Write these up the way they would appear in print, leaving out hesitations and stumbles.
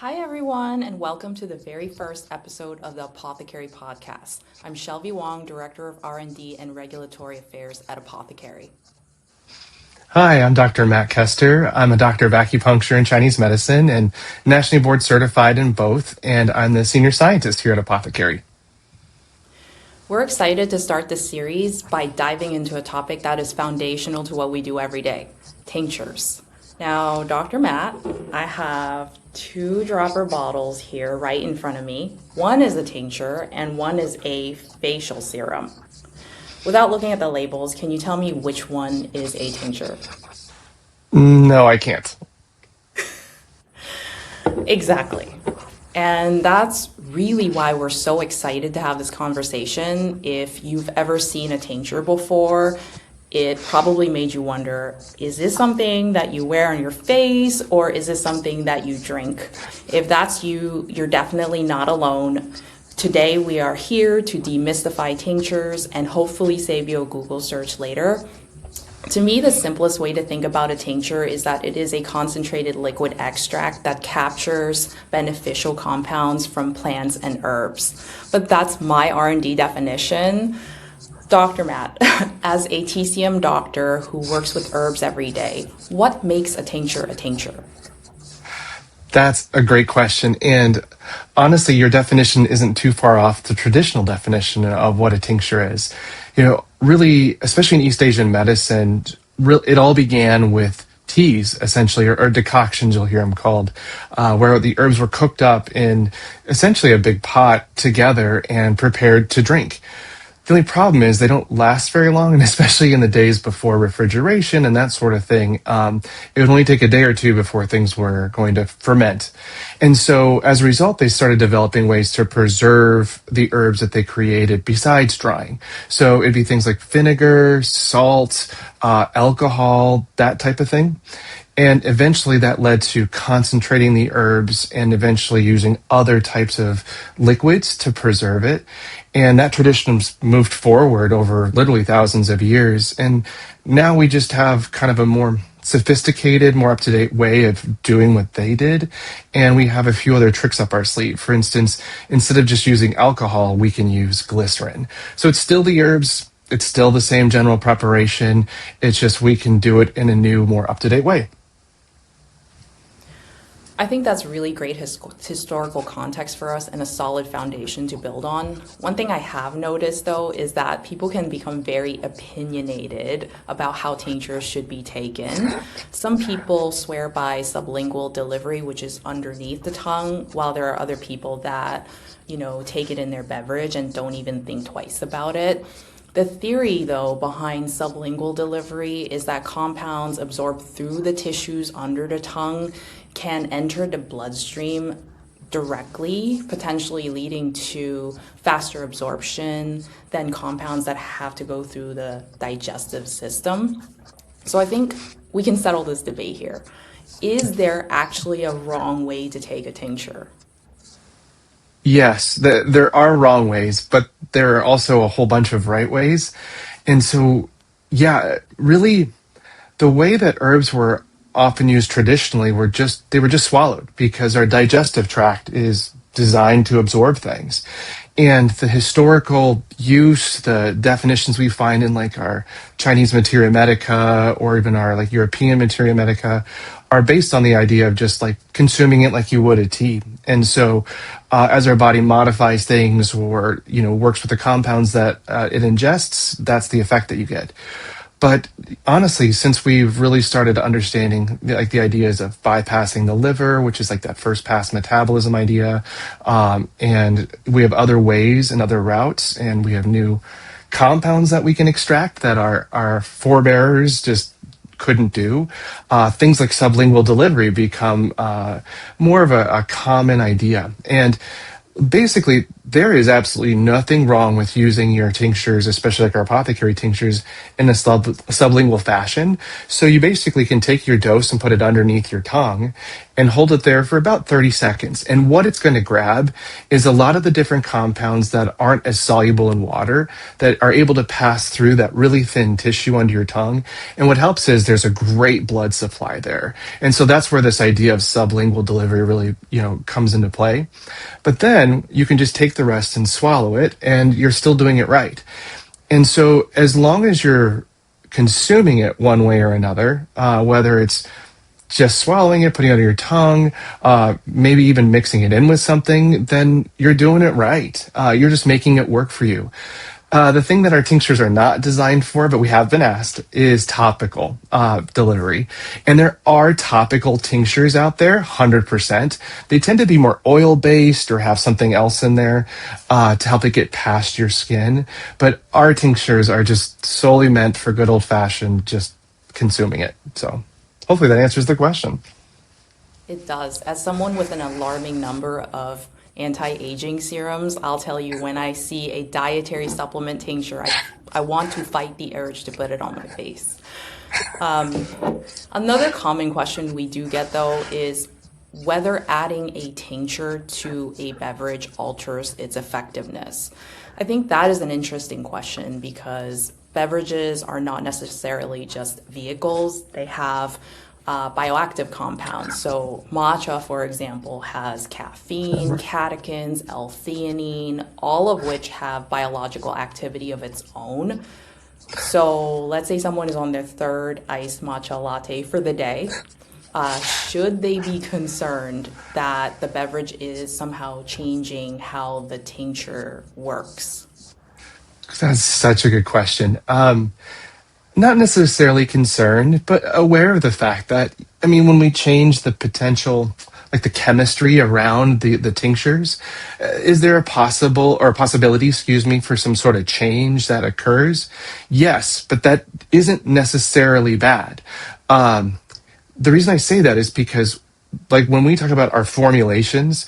Hi, everyone, and welcome to the very first episode of the Apothékary podcast. I'm Shielvy Wong, Director of R&D and Regulatory Affairs at Apothékary. Hi, I'm Dr. Matt Kester. I'm a doctor of acupuncture and Chinese medicine and nationally board certified in both, and I'm the senior scientist here at Apothékary. We're excited to start this series by diving into a topic that is foundational to what we do every day, tinctures. Now, Dr. Matt, I have two dropper bottles here right in front of me. One is a tincture and one is a facial serum. Without looking at the labels, can you tell me which one is a tincture? No, I can't. Exactly. And that's really why we're so excited to have this conversation. If you've ever seen a tincture before, it probably made you wonder, is this something that you wear on your face or is this something that you drink? If that's you, you're definitely not alone. Today we are here to demystify tinctures and hopefully save you a Google search later. To me, the simplest way to think about a tincture is that it is a concentrated liquid extract that captures beneficial compounds from plants and herbs. But that's my R&D definition. Dr. Matt, as a TCM doctor who works with herbs every day, what makes a tincture a tincture? That's a great question. And honestly, your definition isn't too far off the traditional definition of what a tincture is. Really, especially in East Asian medicine, it all began with teas, essentially, or decoctions, you'll hear them called, where the herbs were cooked up in essentially a big pot together and prepared to drink. The only problem is they don't last very long, and especially in the days before refrigeration and that sort of thing, it would only take a day or two before things were going to ferment. And so as a result, they started developing ways to preserve the herbs that they created besides drying. So it'd be things like vinegar, salt, alcohol, that type of thing. And eventually that led to concentrating the herbs and eventually using other types of liquids to preserve it. And that tradition moved forward over literally thousands of years. And now we just have kind of a more sophisticated, more up-to-date way of doing what they did. And we have a few other tricks up our sleeve. For instance, instead of just using alcohol, we can use glycerin. So it's still the herbs. It's still the same general preparation. It's just we can do it in a new, more up-to-date way. I think that's really great historical context for us and a solid foundation to build on. One thing I have noticed, though, is that people can become very opinionated about how tinctures should be taken. Some people swear by sublingual delivery, which is underneath the tongue, while there are other people that, take it in their beverage and don't even think twice about it. The theory, though, behind sublingual delivery is that compounds absorbed through the tissues under the tongue can enter the bloodstream directly, potentially leading to faster absorption than compounds that have to go through the digestive system. So I think we can settle this debate here. Is there actually a wrong way to take a tincture? Yes, there are wrong ways, but there are also a whole bunch of right ways. And so, yeah, really, the way that herbs were often used traditionally they were just swallowed because our digestive tract is designed to absorb things. And the historical use, the definitions we find in like our Chinese materia medica or even our like European materia medica are based on the idea of just like consuming it like you would a tea. And so as our body modifies things or, works with the compounds that it ingests, that's the effect that you get. But honestly, since we've really started understanding the ideas of bypassing the liver, which is like that first pass metabolism idea, and we have other ways and other routes, and we have new compounds that we can extract that our forebears just couldn't do. Things like sublingual delivery become more of a common idea. And basically, there is absolutely nothing wrong with using your tinctures, especially like our apothecary tinctures, in a sublingual fashion. So you basically can take your dose and put it underneath your tongue and hold it there for about 30 seconds. And what it's going to grab is a lot of the different compounds that aren't as soluble in water that are able to pass through that really thin tissue under your tongue. And what helps is there's a great blood supply there. And so that's where this idea of sublingual delivery really, comes into play. But then you can just take the rest and swallow it, and you're still doing it right. And so as long as you're consuming it one way or another, whether it's just swallowing it, putting it under your tongue, maybe even mixing it in with something, then you're doing it right. You're just making it work for you. The thing that our tinctures are not designed for, but we have been asked, is topical delivery. And there are topical tinctures out there, 100%. They tend to be more oil-based or have something else in there to help it get past your skin. But our tinctures are just solely meant for good old-fashioned just consuming it. So hopefully that answers the question. It does. As someone with an alarming number of anti-aging serums, I'll tell you, when I see a dietary supplement tincture, I want to fight the urge to put it on my face. Another common question we do get, though, is whether adding a tincture to a beverage alters its effectiveness. I think that is an interesting question because beverages are not necessarily just vehicles. They have bioactive compounds. So matcha, for example, has caffeine, catechins, L-theanine, all of which have biological activity of its own. So let's say someone is on their third iced matcha latte for the day. Should they be concerned that the beverage is somehow changing how the tincture works? That's such a good question. Not necessarily concerned, but aware of the fact that, when we change the potential, like the chemistry around the tinctures, is there a possibility, for some sort of change that occurs? Yes, but that isn't necessarily bad. The reason I say that is because, like, when we talk about our formulations,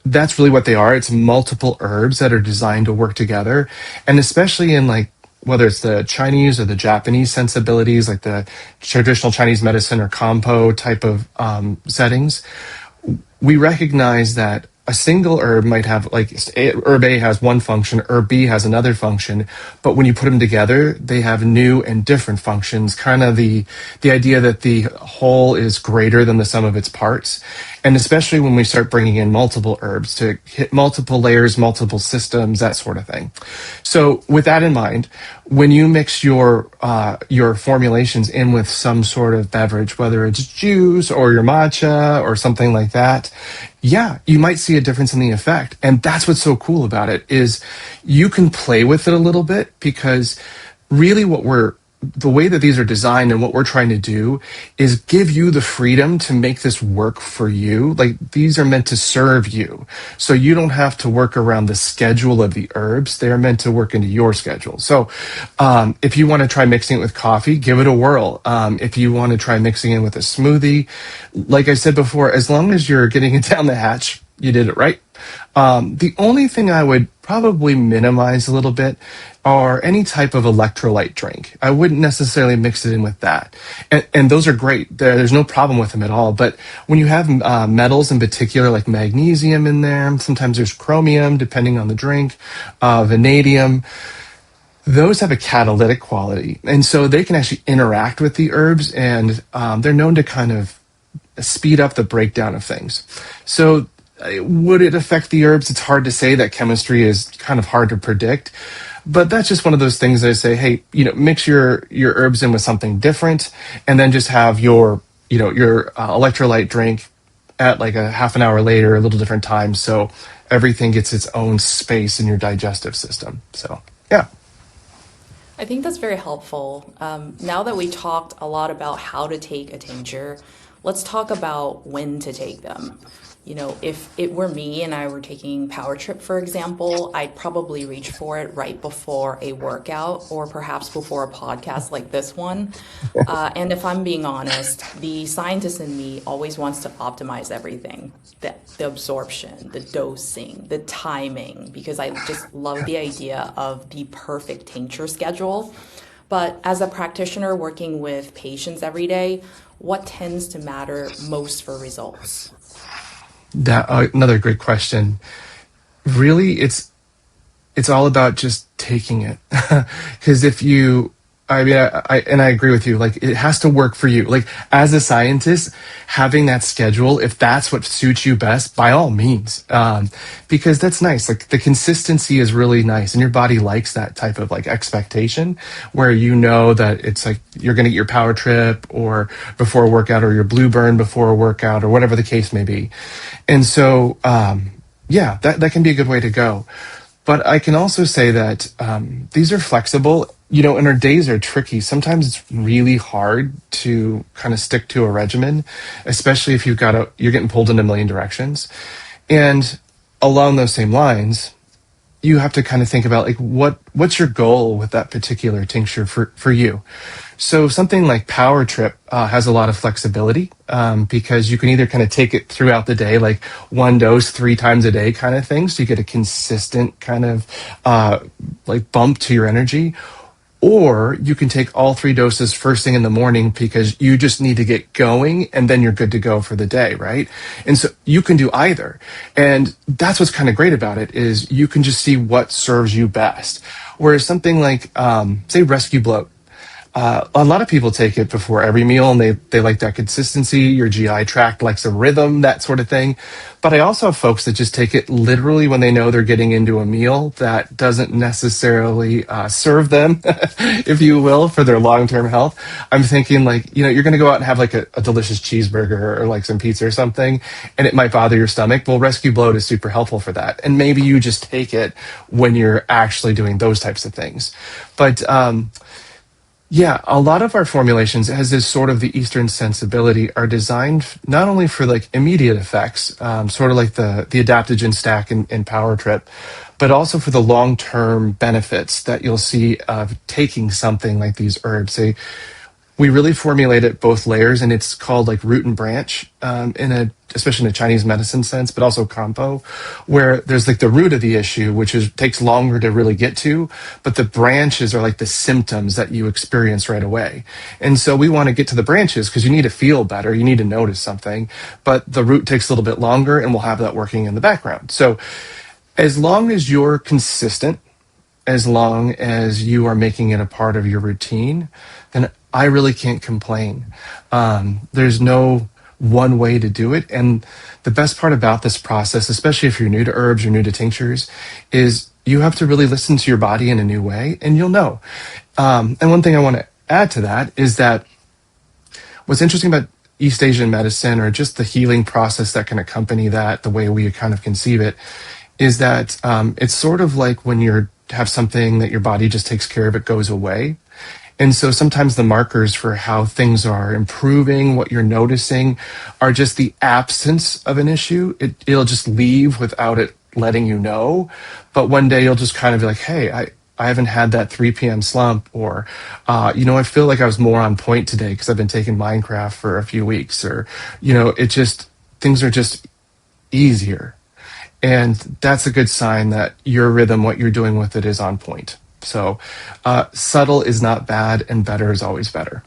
that's really what they are. It's multiple herbs that are designed to work together. And especially in, like, whether it's the Chinese or the Japanese sensibilities, like the traditional Chinese medicine or Kampo type of settings, we recognize that a single herb might have, like, herb A has one function, herb B has another function, but when you put them together, they have new and different functions, kind of the idea that the whole is greater than the sum of its parts. And especially when we start bringing in multiple herbs to hit multiple layers, multiple systems, that sort of thing. So with that in mind, when you mix your formulations in with some sort of beverage, whether it's juice or your matcha or something like that, yeah, you might see a difference in the effect. And that's what's so cool about it is you can play with it a little bit because really the way that these are designed and what we're trying to do is give you the freedom to make this work for you. Like, these are meant to serve you. So you don't have to work around the schedule of the herbs. They're meant to work into your schedule. So if you want to try mixing it with coffee, give it a whirl. If you want to try mixing it with a smoothie, like I said before, as long as you're getting it down the hatch, you did it right. The only thing I would probably minimize a little bit are any type of electrolyte drink. I wouldn't necessarily mix it in with that. And those are great. There's no problem with them at all. But when you have metals in particular, like magnesium in there, sometimes there's chromium, depending on the drink, vanadium, those have a catalytic quality. And so they can actually interact with the herbs, and they're known to kind of speed up the breakdown of things. So would it affect the herbs? It's hard to say. That chemistry is kind of hard to predict. But that's just one of those things that I say, hey, mix your herbs in with something different, and then just have your electrolyte drink at like a half an hour later, a little different time, so everything gets its own space in your digestive system. So, yeah. I think that's very helpful. Now that we talked a lot about how to take a tincture, let's talk about when to take them. If it were me and I were taking Power Trip, for example, I'd probably reach for it right before a workout or perhaps before a podcast like this one. And if I'm being honest, the scientist in me always wants to optimize everything, the absorption, the dosing, the timing, because I just love the idea of the perfect tincture schedule. But as a practitioner working with patients every day, what tends to matter most for results? That another great question. Really, it's all about just taking it. Because if you, I mean, I agree with you. Like, it has to work for you. Like, as a scientist, having that schedule, if that's what suits you best, by all means, because that's nice. Like, the consistency is really nice, and your body likes that type of like expectation, where you know that it's like you're going to get your power trip or before a workout, or your blue burn before a workout, or whatever the case may be. And so, yeah, that can be a good way to go. But I can also say that these are flexible. You know, and our days are tricky. Sometimes it's really hard to kind of stick to a regimen, especially if you're getting pulled in a million directions. And along those same lines, you have to kind of think about like what's your goal with that particular tincture for you. So something like Power Trip has a lot of flexibility because you can either kind of take it throughout the day, like one dose 3 times a day kind of thing, so you get a consistent kind of like bump to your energy. Or you can take all 3 doses first thing in the morning because you just need to get going and then you're good to go for the day, right? And so you can do either. And that's what's kind of great about it is you can just see what serves you best. Whereas something like, say, Rescue Bloat, a lot of people take it before every meal and they like that consistency. Your GI tract likes a rhythm, that sort of thing. But I also have folks that just take it literally when they know they're getting into a meal that doesn't necessarily serve them, if you will, for their long-term health. I'm thinking like, you're going to go out and have like a delicious cheeseburger or like some pizza or something, and it might bother your stomach. Well, Rescue Bloat is super helpful for that. And maybe you just take it when you're actually doing those types of things. But, yeah, a lot of our formulations, as is sort of the Eastern sensibility, are designed not only for like immediate effects, sort of like the adaptogen stack in Power Trip, but also for the long-term benefits that you'll see of taking something like these herbs. We really formulate it both layers, and it's called like root and branch, especially in a Chinese medicine sense, but also compo, where there's like the root of the issue, which takes longer to really get to, but the branches are like the symptoms that you experience right away. And so we want to get to the branches because you need to feel better, you need to notice something, but the root takes a little bit longer, and we'll have that working in the background. So as long as you're consistent, as long as you are making it a part of your routine, then I really can't complain. There's no one way to do it. And the best part about this process, especially if you're new to herbs, you're new to tinctures, is you have to really listen to your body in a new way, and you'll know. And one thing I want to add to that is that what's interesting about East Asian medicine, or just the healing process that can accompany that, the way we kind of conceive it, is that it's sort of like when you have something that your body just takes care of, it goes away. And so sometimes the markers for how things are improving, what you're noticing, are just the absence of an issue. It'll just leave without it letting you know. But one day you'll just kind of be like, hey, I haven't had that 3 p.m. slump, or, I feel like I was more on point today because I've been taking Minecraft for a few weeks, or, things are just easier. And that's a good sign that your rhythm, what you're doing with it, is on point. So subtle is not bad, and better is always better.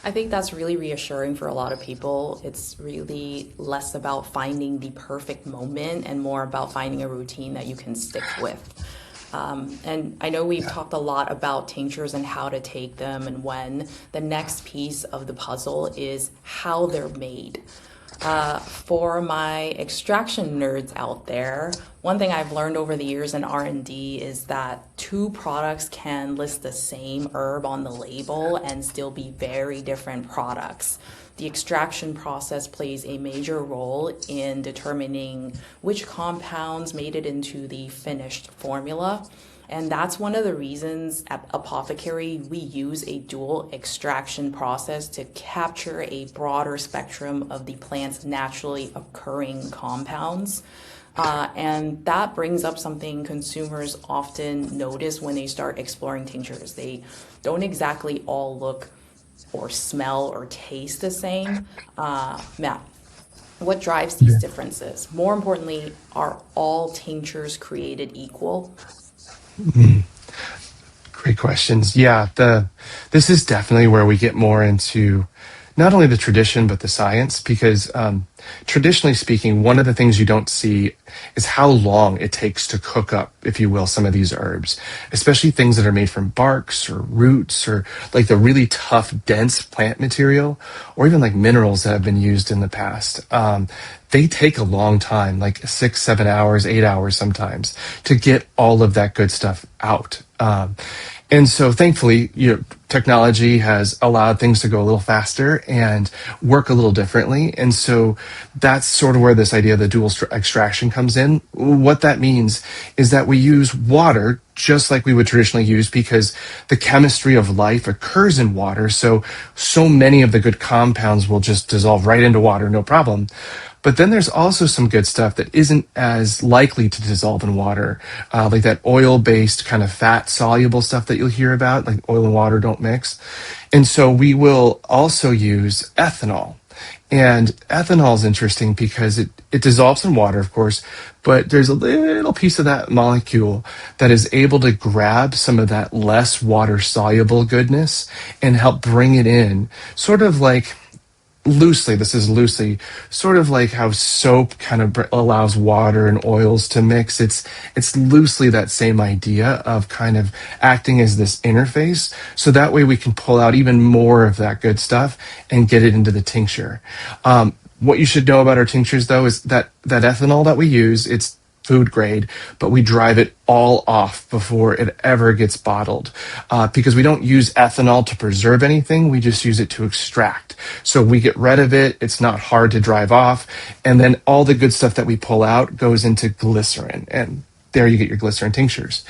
I think that's really reassuring for a lot of people. It's really less about finding the perfect moment and more about finding a routine that you can stick with. And I know we've talked a lot about tinctures and how to take them and when. The next piece of the puzzle is how they're made. For my extraction nerds out there, one thing I've learned over the years in R&D is that 2 products can list the same herb on the label and still be very different products. The extraction process plays a major role in determining which compounds made it into the finished formula. And that's one of the reasons at Apothékary we use a dual extraction process to capture a broader spectrum of the plant's naturally occurring compounds. And that brings up something consumers often notice when they start exploring tinctures. They don't exactly all look or smell or taste the same. Matt, what drives these differences? More importantly, are all tinctures created equal? Great questions. Yeah, this is definitely where we get more into not only the tradition but the science, because traditionally speaking, one of the things you don't see is how long it takes to cook up, if you will, some of these herbs, especially things that are made from barks or roots or like the really tough, dense plant material, or even like minerals that have been used in the past. They take a long time, like 6, 7 hours, 8 hours sometimes, to get all of that good stuff out. And so thankfully, technology has allowed things to go a little faster and work a little differently. And so that's sort of where this idea of the dual extraction comes in. What that means is that we use water just like we would traditionally use, because the chemistry of life occurs in water. So many of the good compounds will just dissolve right into water, no problem. But then there's also some good stuff that isn't as likely to dissolve in water, like that oil-based kind of fat-soluble stuff that you'll hear about, like oil and water don't mix. And so we will also use ethanol. And ethanol is interesting because it dissolves in water, of course, but there's a little piece of that molecule that is able to grab some of that less water-soluble goodness and help bring it in, sort of like loosely, sort of like how soap kind of allows water and oils to mix. It's loosely that same idea of kind of acting as this interface. So that way we can pull out even more of that good stuff and get it into the tincture. What you should know about our tinctures, though, is that ethanol that we use, it's food grade, but we drive it all off before it ever gets bottled, because we don't use ethanol to preserve anything. We just use it to extract. So we get rid of it. It's not hard to drive off. And then all the good stuff that we pull out goes into glycerin. And there you get your glycerin tinctures.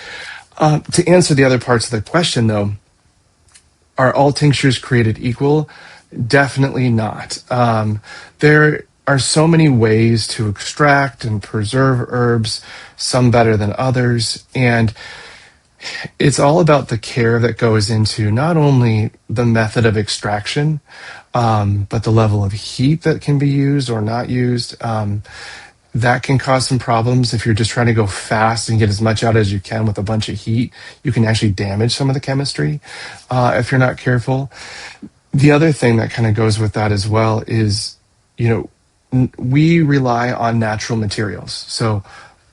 To answer the other parts of the question, though, are all tinctures created equal? Definitely not. There are so many ways to extract and preserve herbs, some better than others. And it's all about the care that goes into not only the method of extraction, but the level of heat that can be used or not used. That can cause some problems. If you're just trying to go fast and get as much out as you can with a bunch of heat, you can actually damage some of the chemistry if you're not careful. The other thing that kind of goes with that as well is, we rely on natural materials, so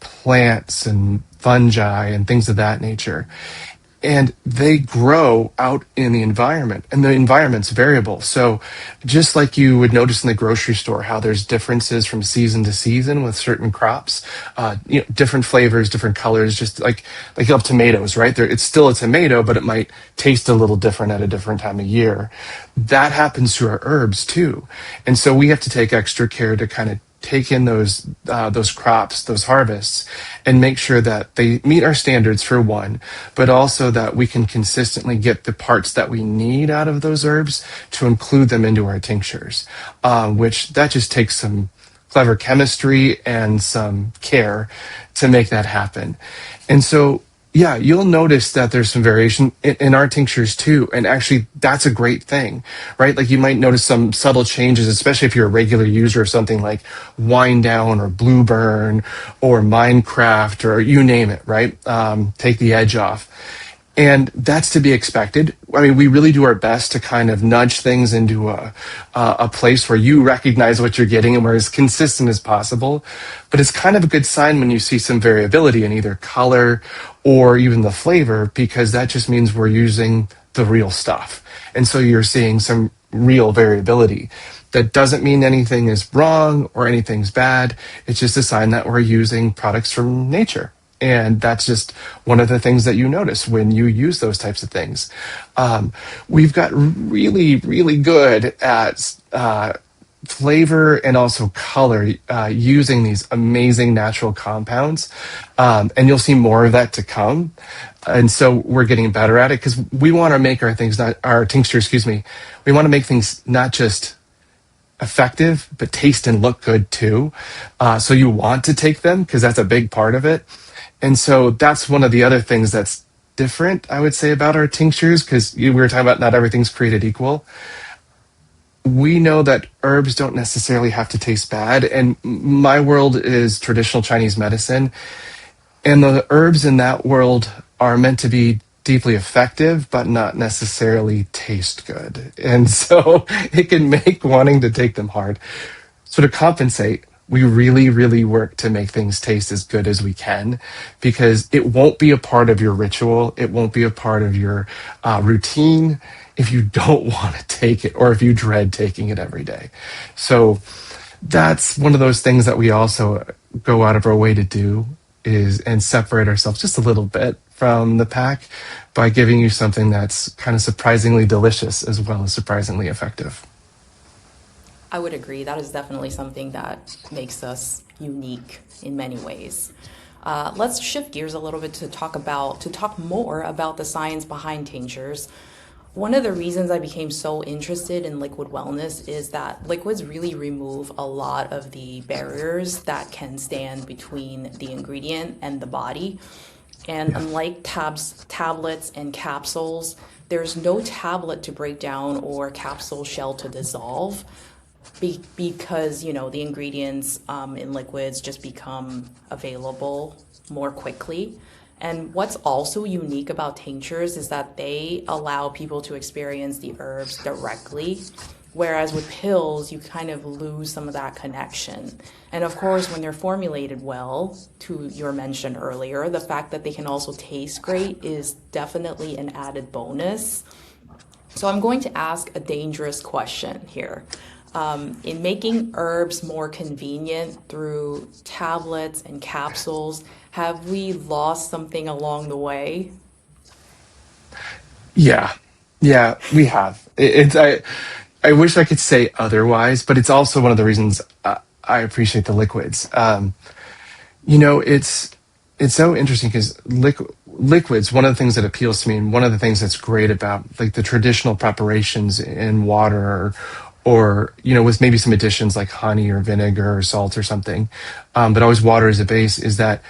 plants and fungi and things of that nature. And they grow out in the environment, and the environment's variable. So just like you would notice in the grocery store, how there's differences from season to season with certain crops, different flavors, different colors, just like you have tomatoes, right? It's still a tomato, but it might taste a little different at a different time of year. That happens to our herbs too. And so we have to take extra care to kind of take in those crops, those harvests, and make sure that they meet our standards, for one, but also that we can consistently get the parts that we need out of those herbs to include them into our tinctures, which that just takes some clever chemistry and some care to make that happen. And so, yeah, you'll notice that there's some variation in our tinctures too. And actually, that's a great thing, right? Like you might notice some subtle changes, especially if you're a regular user of something like Wind Down or Blueburn or Minecraft or you name it, right? Take the edge off. And that's to be expected. I mean, we really do our best to kind of nudge things into a place where you recognize what you're getting and we're as consistent as possible. But it's kind of a good sign when you see some variability in either color or even the flavor, because that just means we're using the real stuff. And so you're seeing some real variability. That doesn't mean anything is wrong or anything's bad. It's just a sign that we're using products from nature. And that's just one of the things that you notice when you use those types of things. We've got really, really good at flavor and also color using these amazing natural compounds. And you'll see more of that to come. And so we're getting better at it because we want to make our tinctures, we want to make things not just effective, but taste and look good too. So you want to take them because that's a big part of it. And so that's one of the other things that's different, I would say, about our tinctures, because we were talking about not everything's created equal. We know that herbs don't necessarily have to taste bad. And my world is traditional Chinese medicine. And the herbs in that world are meant to be deeply effective, but not necessarily taste good. And so it can make wanting to take them hard. So to compensate, we really, really work to make things taste as good as we can, because it won't be a part of your ritual. It won't be a part of your routine if you don't want to take it, or if you dread taking it every day. So that's one of those things that we also go out of our way to do, is and separate ourselves just a little bit from the pack by giving you something that's kind of surprisingly delicious as well as surprisingly effective. I would agree. That is definitely something that makes us unique in many ways. Let's shift gears a little bit to talk more about the science behind tinctures. One of the reasons I became so interested in liquid wellness is that liquids really remove a lot of the barriers that can stand between the ingredient and the body. And unlike tablets and capsules, there's no tablet to break down or capsule shell to dissolve, because the ingredients in liquids just become available more quickly. And what's also unique about tinctures is that they allow people to experience the herbs directly, whereas with pills you kind of lose some of that connection. And of course, when they're formulated well, to your mention earlier, the fact that they can also taste great is definitely an added bonus. So I'm going to ask a dangerous question here. In making herbs more convenient through tablets and capsules, have we lost something along the way? Yeah, yeah, we have. I wish I could say otherwise, but it's also one of the reasons I appreciate the liquids. It's so interesting because liquids. One of the things that appeals to me, and one of the things that's great about like the traditional preparations in water, or with maybe some additions like honey or vinegar or salt or something, but always water as a base, is that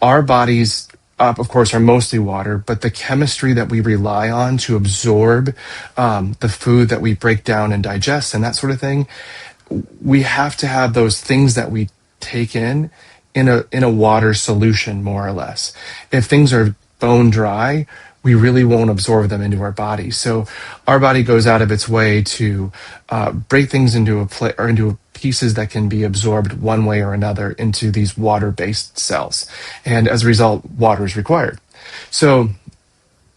our bodies, of course, are mostly water, but the chemistry that we rely on to absorb the food that we break down and digest and that sort of thing, we have to have those things that we take in a water solution, more or less. If things are bone dry, we really won't absorb them into our body. So our body goes out of its way to break things into pieces that can be absorbed one way or another into these water-based cells. And as a result, water is required. So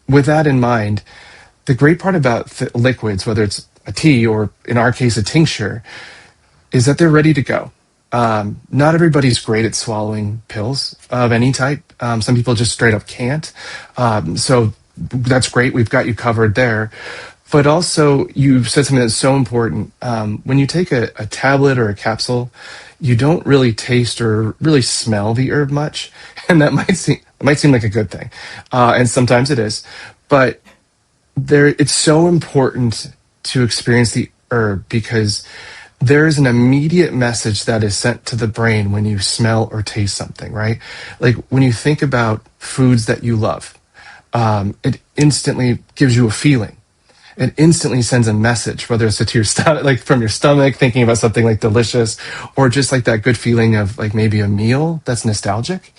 with that in mind, the great part about liquids, whether it's a tea or in our case, a tincture, is that they're ready to go. Not everybody's great at swallowing pills of any type. Some people just straight up can't. So that's great. We've got you covered there. But also, you said something that's so important. When you take a tablet or a capsule, you don't really taste or really smell the herb much, and that might seem like a good thing, and sometimes it is. But it's so important to experience the herb, because there is an immediate message that is sent to the brain when you smell or taste something, right? Like when you think about foods that you love, it instantly gives you a feeling. It instantly sends a message, whether it's to your stomach, like from your stomach, thinking about something like delicious, or just like that good feeling of like maybe a meal that's nostalgic.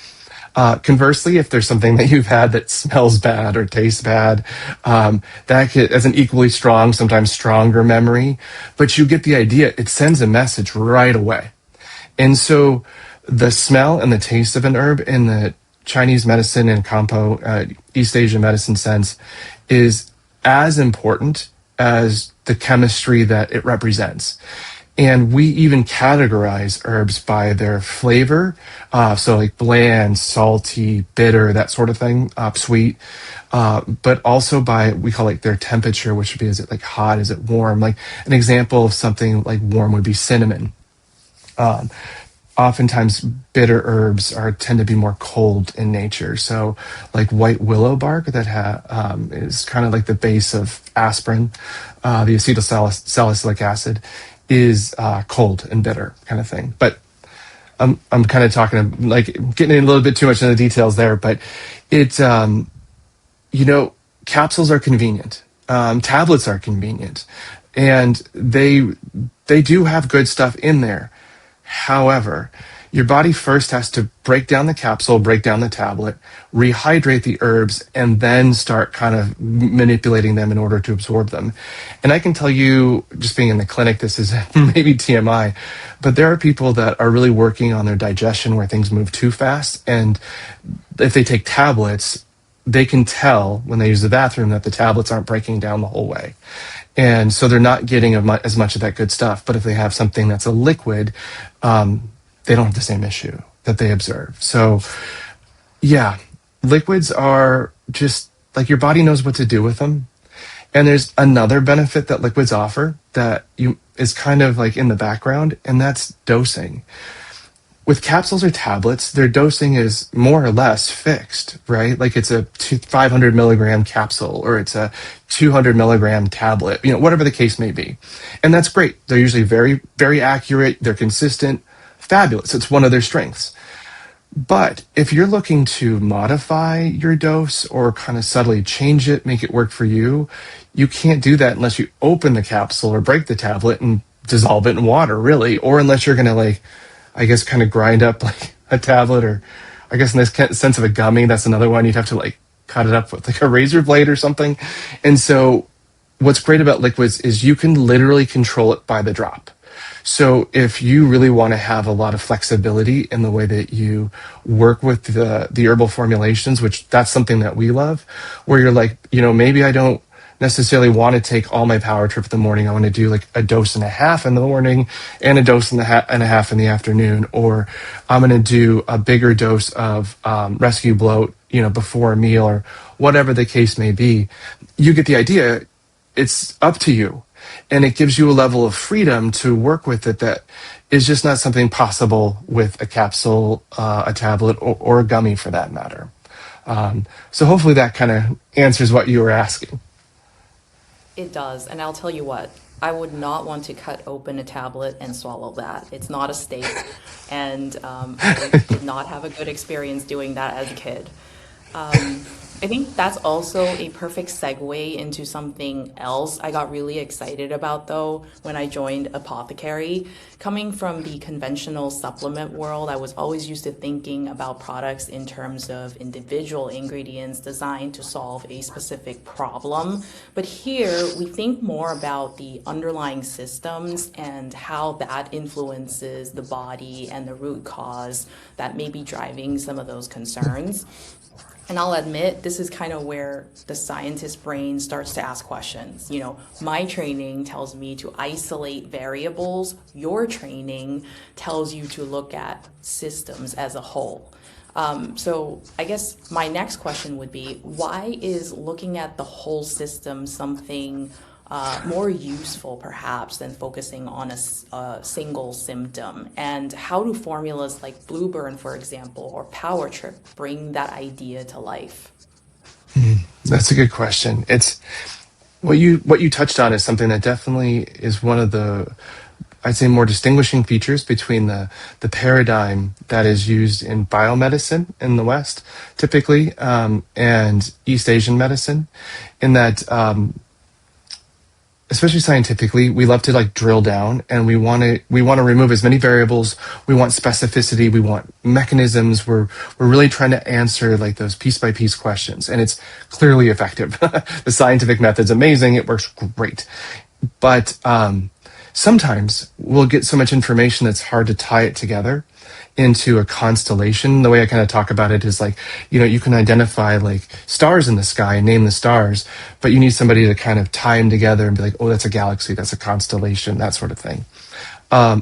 Conversely, if there's something that you've had that smells bad or tastes bad, that's an equally strong, sometimes stronger memory. But you get the idea. It sends a message right away. And so the smell and the taste of an herb in the Chinese medicine and East Asian medicine sense is as important as the chemistry that it represents. And we even categorize herbs by their flavor. So like bland, salty, bitter, that sort of thing, sweet. But also by, we call it their temperature, which would be, is it like hot, is it warm? Like an example of something like warm would be cinnamon. Oftentimes bitter herbs tend to be more cold in nature. So like white willow bark that is kind of like the base of aspirin, the acetylsalicylic acid, is cold and bitter kind of thing. But I'm kind of talking like getting in a little bit too much into the details there, but capsules are convenient. Tablets are convenient, and they do have good stuff in there. However, your body first has to break down the capsule, break down the tablet, rehydrate the herbs, and then start kind of manipulating them in order to absorb them. And I can tell you, just being in the clinic, this is maybe TMI, but there are people that are really working on their digestion where things move too fast. And if they take tablets, they can tell when they use the bathroom that the tablets aren't breaking down the whole way. And so they're not getting as much of that good stuff. But if they have something that's a liquid, they don't have the same issue that they observe. So yeah, liquids are just like your body knows what to do with them. And there's another benefit that liquids offer that is kind of like in the background, and that's dosing. With capsules or tablets, their dosing is more or less fixed, right? Like it's a 500 milligram capsule or it's a 200 milligram tablet, whatever the case may be. And that's great. They're usually very, very accurate. They're consistent, fabulous. It's one of their strengths. But if you're looking to modify your dose or kind of subtly change it, make it work for you, you can't do that unless you open the capsule or break the tablet and dissolve it in water, really, or unless you're going to kind of grind up like a tablet, or I guess in this sense of a gummy, that's another one. You'd have to cut it up with like a razor blade or something. And so what's great about liquids is you can literally control it by the drop. So if you really want to have a lot of flexibility in the way that you work with the herbal formulations, which that's something that we love, where you're like, maybe I don't necessarily want to take all my power trip in the morning. I want to do like a dose and a half in the morning and a dose and a half in the afternoon, or I'm going to do a bigger dose of rescue bloat, before a meal, or whatever the case may be. You get the idea. It's up to you. And it gives you a level of freedom to work with it that is just not something possible with a capsule, a tablet, or a gummy for that matter. So hopefully that kind of answers what you were asking. It does, and I'll tell you what, I would not want to cut open a tablet and swallow that. It's not a steak, and I did not have a good experience doing that as a kid. I think that's also a perfect segue into something else I got really excited about, though, when I joined Apothékary. Coming from the conventional supplement world, I was always used to thinking about products in terms of individual ingredients designed to solve a specific problem. But here, we think more about the underlying systems and how that influences the body and the root cause that may be driving some of those concerns. And I'll admit, this is kind of where the scientist brain starts to ask questions. My training tells me to isolate variables. Your training tells you to look at systems as a whole. So I guess my next question would be, why is looking at the whole system something more useful perhaps than focusing on a single symptom? And how do formulas like Blue Burn, for example, or Power Trip bring that idea to life? That's a good question. It's what you touched on is something that definitely is one of the, I'd say, more distinguishing features between the paradigm that is used in biomedicine in the West, typically, and East Asian medicine, in that especially scientifically, we love to drill down, and we want to remove as many variables. We want specificity. We want mechanisms. We're really trying to answer those piece by piece questions, and it's clearly effective. The scientific method's amazing. It works great, but sometimes we'll get so much information that's hard to tie it together into a constellation. The way I kind of talk about it is you can identify stars in the sky and name the stars, but you need somebody to kind of tie them together and be like, oh, that's a galaxy, that's a constellation, that sort of thing.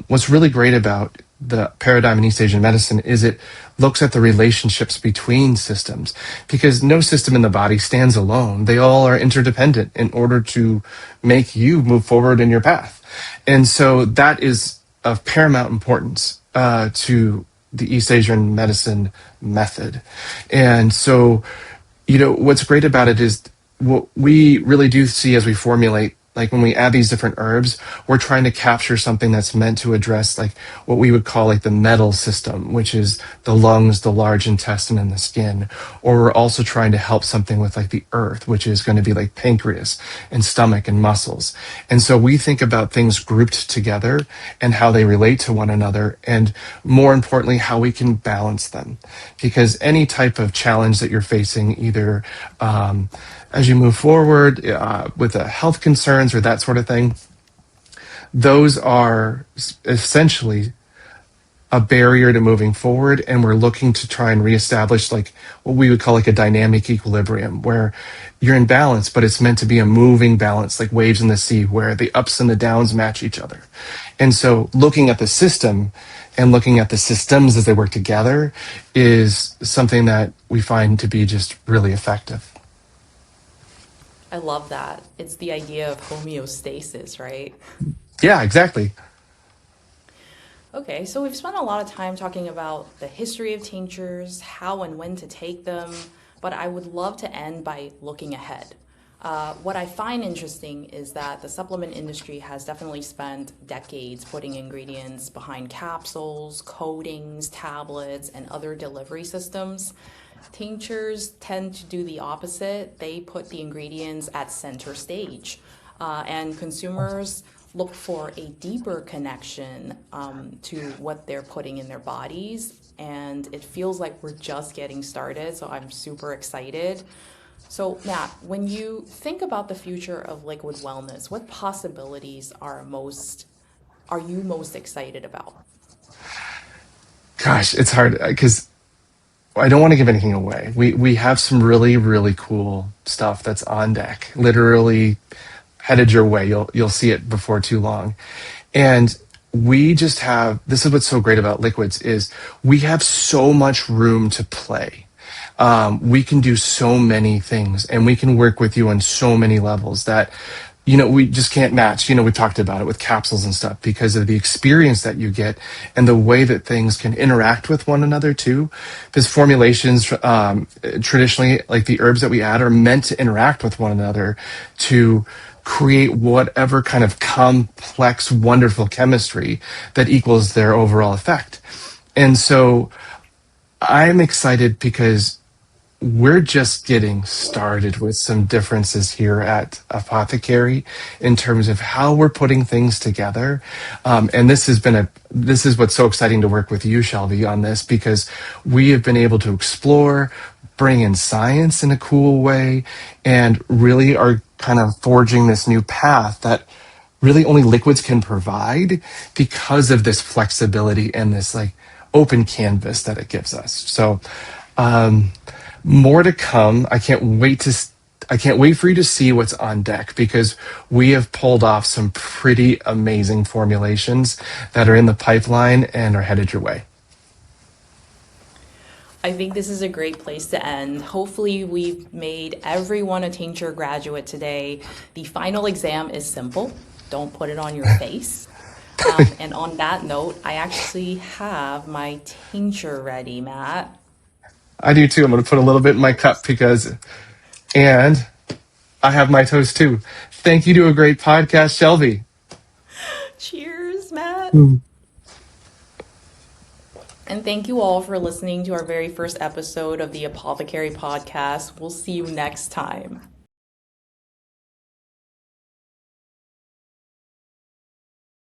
What's really great about the paradigm in East Asian medicine is it looks at the relationships between systems, because no system in the body stands alone. They all are interdependent in order to make you move forward in your path. And so that is of paramount importance to the East Asian medicine method. And so, what's great about it is what we really do see as we formulate Like when we add these different herbs, we're trying to capture something that's meant to address like what we would call like the metal system, which is the lungs, the large intestine, and the skin. Or we're also trying to help something with like the earth, which is going to be like pancreas and stomach and muscles. And so we think about things grouped together and how they relate to one another, and more importantly, how we can balance them. Because any type of challenge that you're facing, either as you move forward with health concerns or that sort of thing, those are essentially a barrier to moving forward, and we're looking to try and reestablish like what we would call like a dynamic equilibrium, where you're in balance, but it's meant to be a moving balance, like waves in the sea, where the ups and the downs match each other. And so looking at the system and looking at the systems as they work together is something that we find to be just really effective. I love that. It's the idea of homeostasis, right? Yeah, exactly. Okay, so we've spent a lot of time talking about the history of tinctures, how and when to take them, but I would love to end by looking ahead. What I find interesting is that the supplement industry has definitely spent decades putting ingredients behind capsules, coatings, tablets, and other delivery systems. Tinctures tend to do the opposite. They put the ingredients at center stage, and consumers look for a deeper connection to what they're putting in their bodies. And it feels like we're just getting started, so I'm super excited. So, Matt, when you think about the future of liquid wellness, what possibilities are you most excited about? Gosh, it's hard because I don't want to give anything away. We have some really, really cool stuff that's on deck, literally headed your way. You'll see it before too long. And we just have, this is what's so great about liquids, is we have so much room to play. We can do so many things, and we can work with you on so many levels that, we just can't match. We talked about it with capsules and stuff because of the experience that you get and the way that things can interact with one another too. Because formulations, traditionally, like the herbs that we add, are meant to interact with one another to create whatever kind of complex, wonderful chemistry that equals their overall effect. And so I'm excited because we're just getting started with some differences here at Apothékary in terms of how we're putting things together. And this is what's so exciting to work with you, Shielvy, on this, because we have been able to explore, bring in science in a cool way, and really are kind of forging this new path that really only liquids can provide because of this flexibility and this like open canvas that it gives us. So, more to come. I can't wait for you to see what's on deck, because we have pulled off some pretty amazing formulations that are in the pipeline and are headed your way. I think this is a great place to end. Hopefully, we've made everyone a tincture graduate today. The final exam is simple. Don't put it on your face. And on that note, I actually have my tincture ready, Matt. I do too. I'm going to put a little bit in my cup and I have my toast too. Thank you to a great podcast, Shielvy. Cheers, Matt. And thank you all for listening to our very first episode of the Apothékary podcast. We'll see you next time.